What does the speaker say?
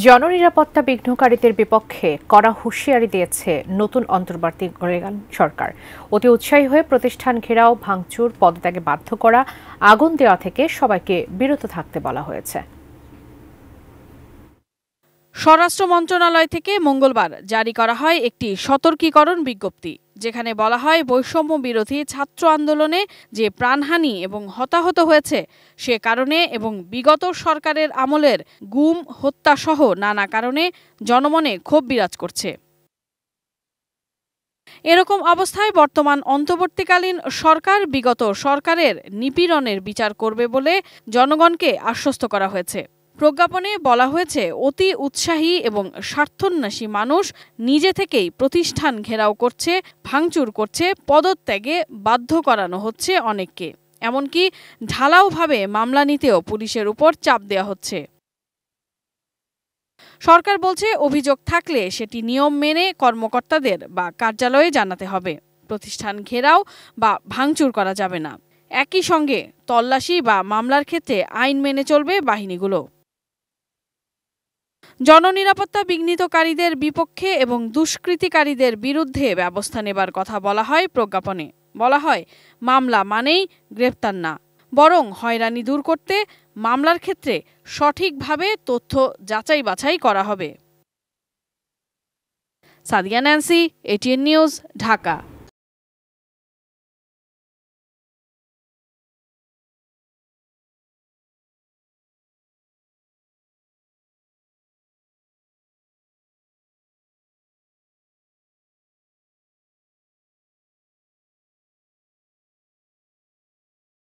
জননিরাপত্তা বিঘ্নকারীদের বিপক্ষে কড়া হুঁশিয়ারি দিয়েছে নতুন অন্তর্বর্তীকালীন সরকার। অতি উৎসাহী হয়ে প্রতিষ্ঠান ঘেরাও, ভাঙচুর, পদত্যাগে বাধ্য করা, আগুন দেওয়া থেকে সবাইকে বিরত থাকতে বলা হয়েছে। স্বরাষ্ট্র মন্ত্রণালয় থেকে মঙ্গলবার জারি করা হয় একটি সতর্কীকরণ বিজ্ঞপ্তি, যেখানে বলা হয় বৈষম্য বিরোধী ছাত্র আন্দোলনে যে প্রাণহানি এবং হতাহত হয়েছে সে কারণে এবং বিগত সরকারের আমলের গুম, হত্যা সহ নানা কারণে জনমনে ক্ষোভ বিরাজ করছে। এরকম অবস্থায় বর্তমান অন্তর্বর্তীকালীন সরকার বিগত সরকারের নিপীড়নের বিচার করবে বলে জনগণকে আশ্বস্ত করা হয়েছে। প্রজ্ঞাপনে বলা হয়েছে, অতি উৎসাহী এবং স্বার্থন্বেষী মানুষ নিজে থেকেই প্রতিষ্ঠান ঘেরাও করছে, ভাঙচুর করছে, পদত্যাগে বাধ্য করানো হচ্ছে অনেককে, এমনকি ঢালাওভাবে মামলা নিতেও পুলিশের উপর চাপ দেওয়া হচ্ছে। সরকার বলছে, অভিযোগ থাকলে সেটি নিয়ম মেনে কর্মকর্তাদের বা কার্যালয়ে জানাতে হবে। প্রতিষ্ঠান ঘেরাও বা ভাঙচুর করা যাবে না। একই সঙ্গে তল্লাশি বা মামলার ক্ষেত্রে আইন মেনে চলবে বাহিনীগুলো। জননিরাপত্তা বিঘ্নিতকারীদের বিপক্ষে এবং দুষ্কৃতিকারীদের বিরুদ্ধে ব্যবস্থা নেবার কথা বলা হয় প্রজ্ঞাপনে। বলা হয়, মামলা মানেই গ্রেপ্তার না, বরং হয়রানি দূর করতে মামলার ক্ষেত্রে সঠিকভাবে তথ্য যাচাই বাছাই করা হবে। Sadia Nancy, ATN news, Dhaka.